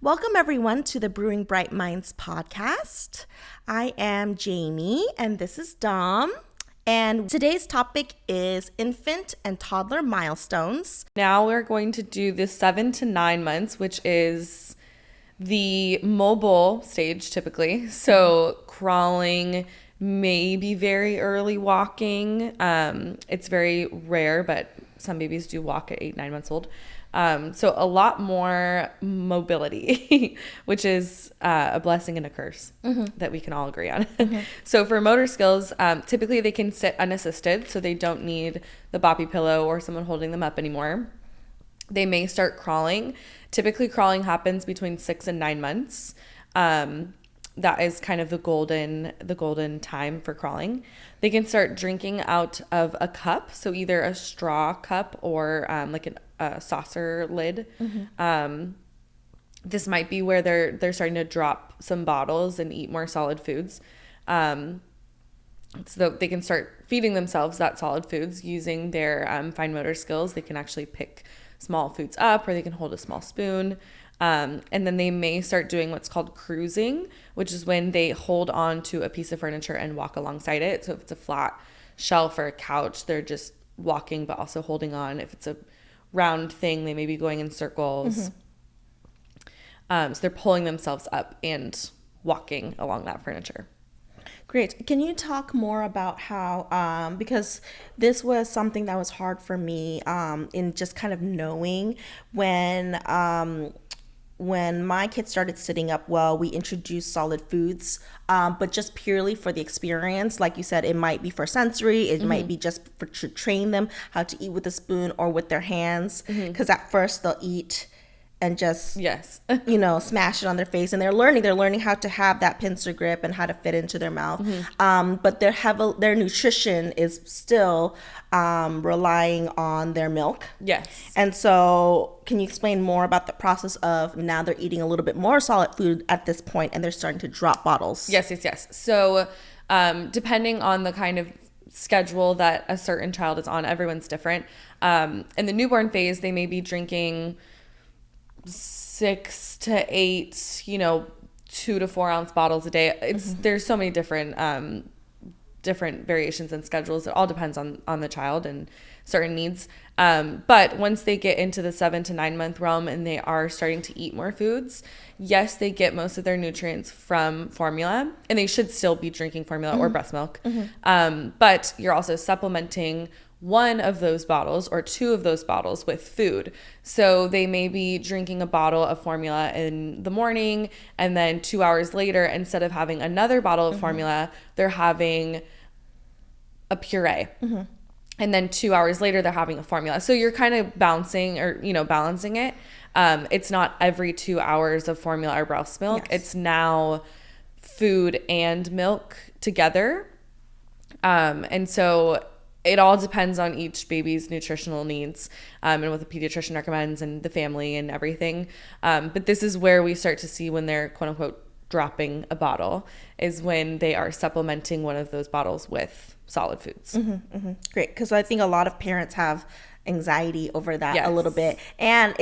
Welcome, everyone, to the Brewing Bright Minds podcast. I am Jaime, and this is Dom. And today's topic is infant and toddler milestones. Now we're going to do the 7 to 9 months, which is the mobile stage typically. So crawling, maybe very early walking. It's very rare, but some babies do walk at 8, 9 months old. So a lot more mobility, which is a blessing and a curse that we can all agree on. So for motor skills, typically they can sit unassisted, so they don't need the boppy pillow or someone holding them up anymore. They may start crawling. Typically crawling happens between 6 and 9 months. That is kind of the golden time for crawling. They can start drinking out of a cup, so either a straw cup or like a saucer lid. This might be where they're starting to drop some bottles and eat more solid foods. So they can start feeding themselves that solid foods using their fine motor skills. They can actually pick small foods up, or they can hold a small spoon. And then they may start doing what's called cruising, which is when they hold on to a piece of furniture and walk alongside it. So if it's a flat shelf or a couch, they're just walking but also holding on. If it's a round thing, they may be going in circles. So they're pulling themselves up and walking along that furniture. Great. Can you talk more about how, because this was something that was hard for me in just kind of knowing when my kids started sitting up well, we introduced solid foods, but just purely for the experience. Like you said, it might be for sensory. It might be just to train them how to eat with a spoon or with their hands. Because at first they'll eat and just, smash it on their face. And they're learning how to have that pincer grip and how to fit into their mouth. But their nutrition is still relying on their milk. Yes. And so can you explain more about the process of now they're eating a little bit more solid food at this point and they're starting to drop bottles? Yes. So depending on the kind of schedule that a certain child is on, everyone's different. In the newborn phase, they may be drinking 6 to 8, 2 to 4 ounce bottles a day. There's so many different variations and schedules. It all depends on the child and certain needs. But once they get into the 7 to 9 month realm and they are starting to eat more foods, yes, they get most of their nutrients from formula, and they should still be drinking formula or breast milk. But you're also supplementing one of those bottles or 2 of those bottles with food. So they may be drinking a bottle of formula in the morning, and then 2 hours later, instead of having another bottle of formula, they're having a puree. And then 2 hours later, they're having a formula. So you're kind of balancing it. It's not every 2 hours of formula or breast milk. Yes. It's now food and milk together. And so it all depends on each baby's nutritional needs and what the pediatrician recommends and the family and everything. But this is where we start to see when they're, quote unquote, dropping a bottle, is when they are supplementing one of those bottles with solid foods. Great, because I think a lot of parents have anxiety over that a little bit. And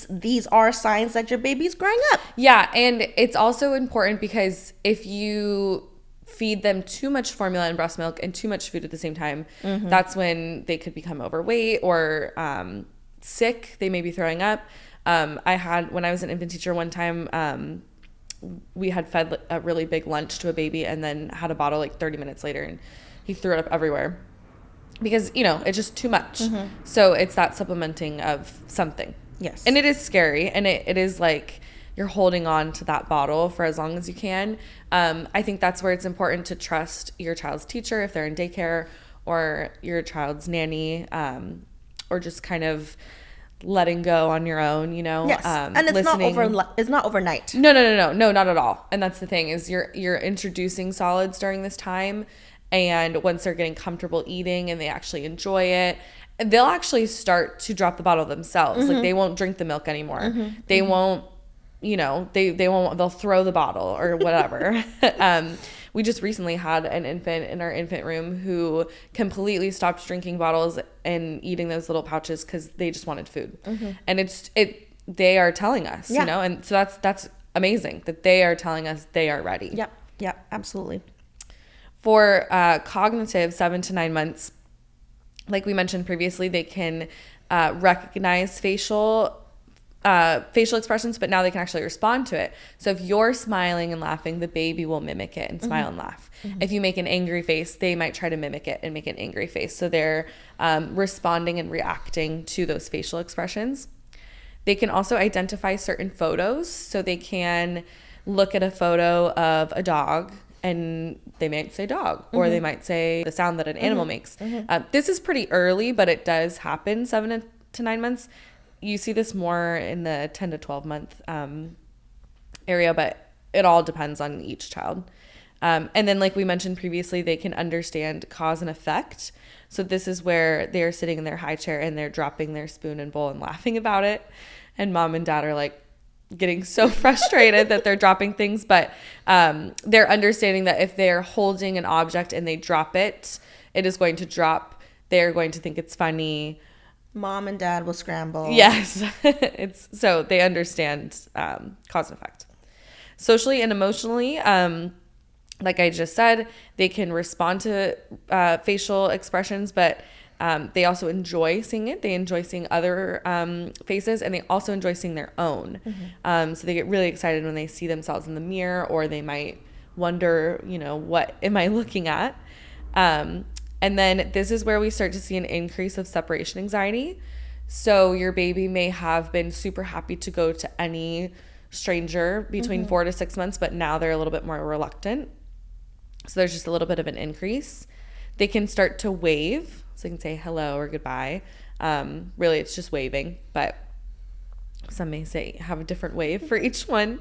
these are signs that your baby's growing up. Yeah, and it's also important because if you feed them too much formula and breast milk and too much food at the same time, that's when they could become overweight or sick. They may be throwing up. When I was an infant teacher one time, we had fed a really big lunch to a baby and then had a bottle like 30 minutes later, and he threw it up everywhere because, it's just too much. So it's that supplementing of something. Yes. And it is scary, and it is like you're holding on to that bottle for as long as you can. I think that's where it's important to trust your child's teacher if they're in daycare, or your child's nanny, or just kind of letting go on your own, Yes. And it's listening. it's not overnight. No, not at all. And that's the thing, is you're introducing solids during this time, and once they're getting comfortable eating and they actually enjoy it, they'll actually start to drop the bottle themselves. Like they won't drink the milk anymore. They won't, they'll throw the bottle or whatever. We just recently had an infant in our infant room who completely stopped drinking bottles and eating those little pouches because they just wanted food. And they are telling us, Yeah. and so that's amazing that they are telling us they are ready. Yep, absolutely. For cognitive, 7 to 9 months, like we mentioned previously, they can recognize facial expressions, but now they can actually respond to it. So if you're smiling and laughing, the baby will mimic it and smile and laugh. If you make an angry face, they might try to mimic it and make an angry face. So they're responding and reacting to those facial expressions. They can also identify certain photos. So they can look at a photo of a dog and they might say dog, or they might say the sound that an animal makes. This is pretty early, but it does happen 7 to 9 months. You see this more in the 10 to 12 month area, but it all depends on each child. And then, like we mentioned previously, they can understand cause and effect. So this is where they're sitting in their high chair and they're dropping their spoon and bowl and laughing about it. And mom and dad are like getting so frustrated that they're dropping things. But they're understanding that if they're holding an object and they drop it, it is going to drop. They're going to think it's funny. Mom and dad will scramble. Yes. So they understand cause and effect. Socially and emotionally, like I just said, they can respond to facial expressions, but they also enjoy seeing it. They enjoy seeing other faces, and they also enjoy seeing their own. So they get really excited when they see themselves in the mirror, or they might wonder, what am I looking at? And then this is where we start to see an increase of separation anxiety. So your baby may have been super happy to go to any stranger between 4 to 6 months, but now they're a little bit more reluctant. So there's just a little bit of an increase. They can start to wave. So they can say hello or goodbye. Really, it's just waving, but some may say have a different wave for each one.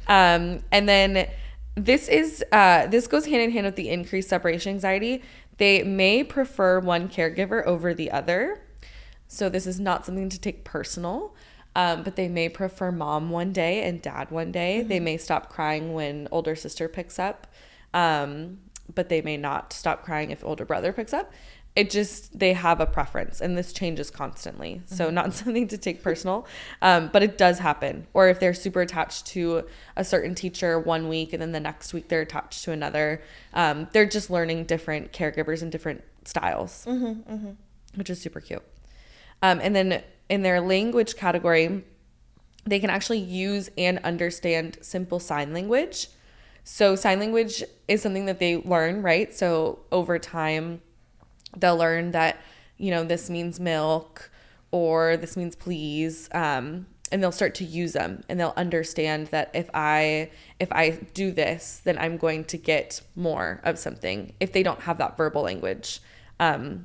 And then this goes hand in hand with the increased separation anxiety. They may prefer one caregiver over the other. So this is not something to take personal, but they may prefer mom one day and dad one day. They may stop crying when older sister picks up, but they may not stop crying if older brother picks up. They have a preference, and this changes constantly. So not something to take personal, but it does happen. Or if they're super attached to a certain teacher one week and then the next week they're attached to another, they're just learning different caregivers and different styles, which is super cute. And then in their language category, they can actually use and understand simple sign language. So sign language is something that they learn, right? So over time, they'll learn that, this means milk or this means please, and they'll start to use them, and they'll understand that if I do this, then I'm going to get more of something if they don't have that verbal language,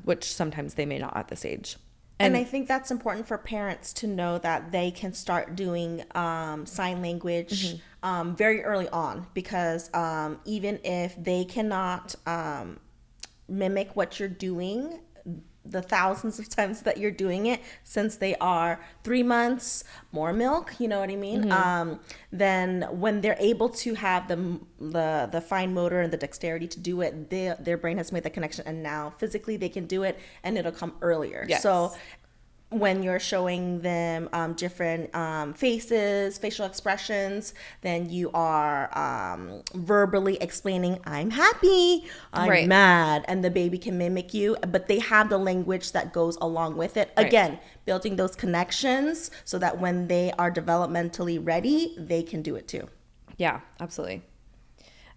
which sometimes they may not at this age. And I think that's important for parents to know that they can start doing sign language very early on, because even if they cannot mimic what you're doing the thousands of times that you're doing it, since they are 3 months, more milk, you know what I mean? Then when they're able to have the fine motor and the dexterity to do it, their brain has made the connection, and now physically they can do it, and it'll come earlier. Yes. So when you're showing them different faces, facial expressions, then you are verbally explaining, I'm happy, I'm mad, and the baby can mimic you, but they have the language that goes along with it. Again, building those connections so that when they are developmentally ready, they can do it too. Yeah, absolutely.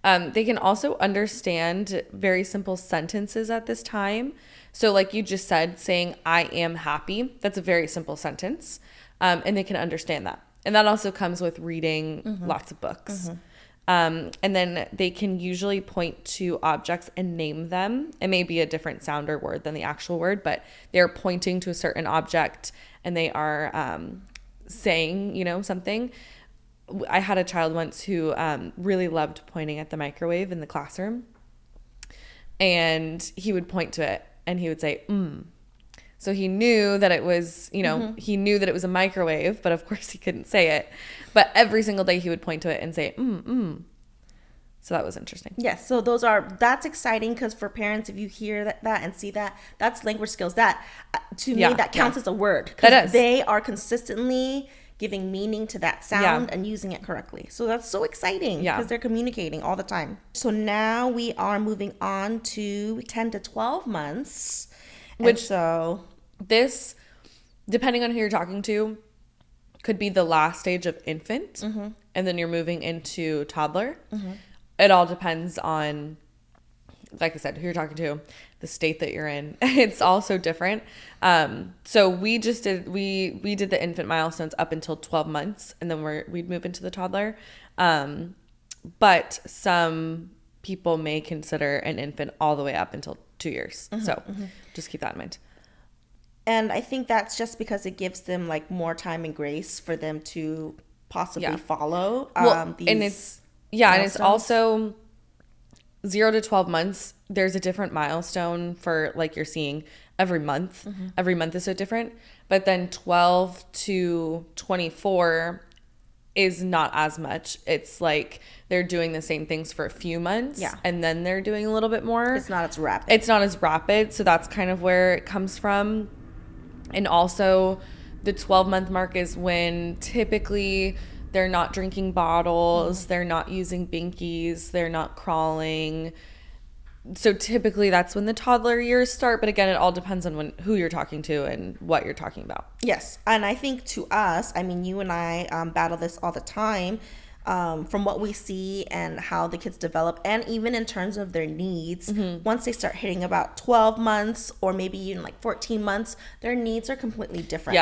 They can also understand very simple sentences at this time. So like you just said, saying, I am happy, that's a very simple sentence. And they can understand that. And that also comes with reading lots of books. And then they can usually point to objects and name them. It may be a different sound or word than the actual word, but they're pointing to a certain object and they are saying, something. I had a child once who really loved pointing at the microwave in the classroom, and he would point to it and he would say, So he knew that it was, he knew that it was a microwave, but of course he couldn't say it. But every single day he would point to it and say, So that was interesting. Yes. So that's exciting, because for parents, if you hear that and see that, that's language skills. That to me, that counts as a word, because they are consistently giving meaning to that sound and using it correctly. So that's so exciting because they're communicating all the time. So now we are moving on to 10 to 12 months. This, depending on who you're talking to, could be the last stage of infant, and then you're moving into toddler. It all depends on, like I said, who you're talking to, the state that you're in. It's also different. So we did the infant milestones up until 12 months, and then we'd move into the toddler. But some people may consider an infant all the way up until 2 years. So just keep that in mind. And I think that's just because it gives them like more time and grace for them to possibly follow these milestones. And it's also 0 to 12 months. There's a different milestone for, like, you're seeing every month. Every month is so different. But then 12 to 24 is not as much. It's like they're doing the same things for a few months. And then they're doing a little bit more. It's not as rapid. So that's kind of where it comes from. And also the 12-month mark is when typically they're not drinking bottles, they're not using binkies, they're not crawling. So typically that's when the toddler years start. But again, it all depends on who you're talking to and what you're talking about. Yes. And I think to us, I mean, you and I battle this all the time. From what we see and how the kids develop, and even in terms of their needs, once they start hitting about 12 months or maybe even like 14 months, their needs are completely different.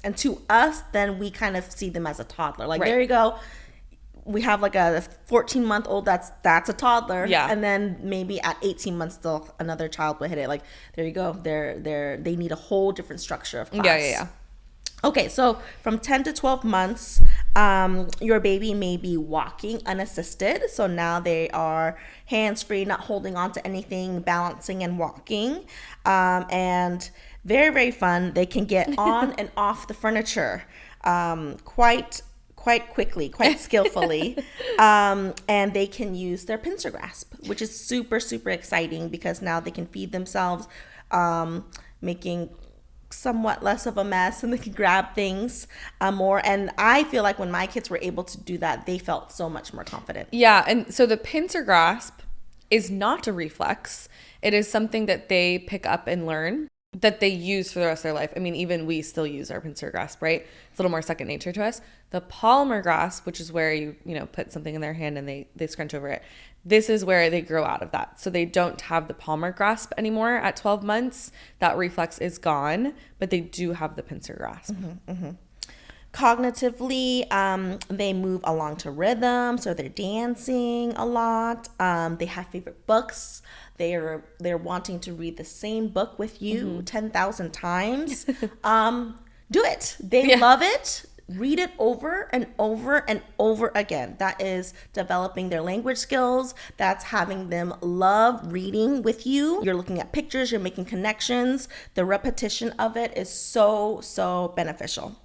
And to us, then we kind of see them as a toddler. Like, there you go. We have like a 14-month-old that's a toddler. And then maybe at 18 months, still another child will hit it. Like, there you go. They need a whole different structure of class. Okay, so from 10 to 12 months, your baby may be walking unassisted. So now they are hands-free, not holding on to anything, balancing and walking. And very, very fun. They can get on and off the furniture quite quickly, quite skillfully. And they can use their pincer grasp, which is super, super exciting because now they can feed themselves, making somewhat less of a mess, and they can grab things more. And I feel like when my kids were able to do that, they felt so much more confident. And so the pincer grasp is not a reflex. It is something that they pick up and learn, that they use for the rest of their life. I mean, even we still use our pincer grasp, right? It's a little more second nature to us. The palmar grasp, which is where you put something in their hand and they scrunch over it. This is where they grow out of that. So they don't have the palmar grasp anymore at 12 months. That reflex is gone, but they do have the pincer grasp. Cognitively, they move along to rhythm, so they're dancing a lot. They have favorite books. They're wanting to read the same book with you 10,000 times. Do it. They love it. Read it over and over and over again. That is developing their language skills. That's having them love reading with you. You're looking at pictures, you're making connections. The repetition of it is so, so beneficial.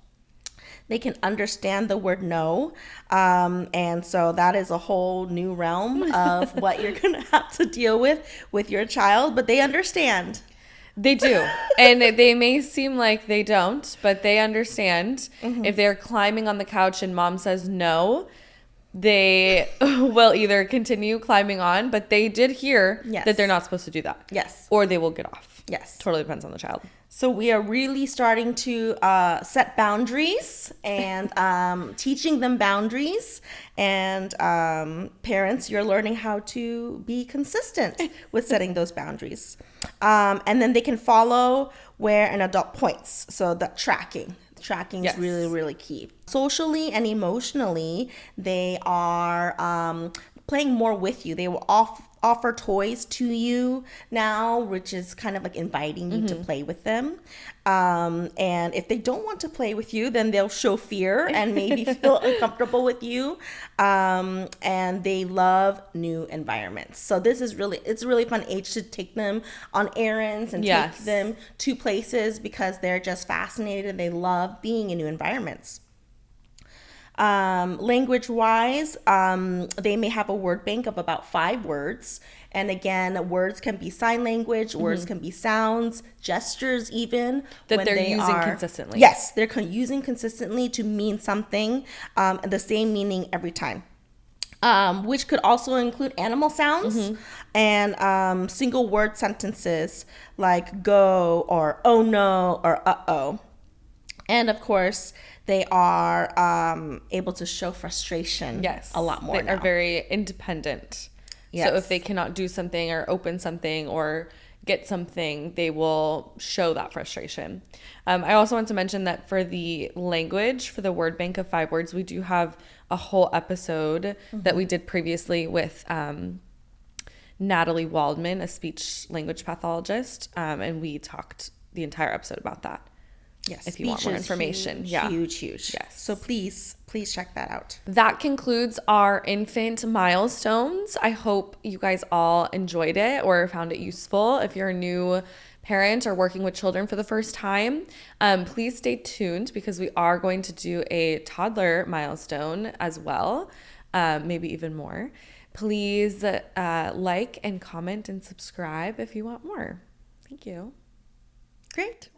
They can understand the word no. And so that is a whole new realm of what you're going to have to deal with your child, but they understand. They do. And they may seem like they don't, but they understand. If they're climbing on the couch and mom says no, they will either continue climbing on, but they did hear that they're not supposed to do that. Or they will get off. Totally depends on the child. So we are really starting to set boundaries and teaching them boundaries. And parents, you're learning how to be consistent with setting those boundaries. And then they can follow where an adult points. So the tracking is really, really key. Socially and emotionally, they are playing more with you. They will offer toys to you now, which is kind of like inviting you to play with them. And if they don't want to play with you, then they'll show fear and maybe feel uncomfortable with you. And they love new environments. So it's a really fun age to take them on errands and take them to places because they're just fascinated and they love being in new environments. Language wise, they may have a word bank of about 5 words. And again, words can be sign language, words can be sounds, gestures, even That when they're they using are consistently. Yes, they're using consistently to mean something, the same meaning every time. Which could also include animal sounds and single word sentences like go or oh no or uh oh. And of course, they are able to show frustration Yes. a lot more They are now. very independent. Yes. So if they cannot do something or open something or get something, they will show that frustration. I also want to mention that for the language, for the word bank of 5 words, we do have a whole episode that we did previously with Natalie Waldman, a speech language pathologist, and we talked the entire episode about that. Yes, If you want more speech is information. huge, Yeah. huge. Yes. So please check that out. That concludes our infant milestones. I hope you guys all enjoyed it or found it useful. If you're a new parent or working with children for the first time, please stay tuned because we are going to do a toddler milestone as well, maybe even more. Please like and comment and subscribe if you want more. Thank you. Great.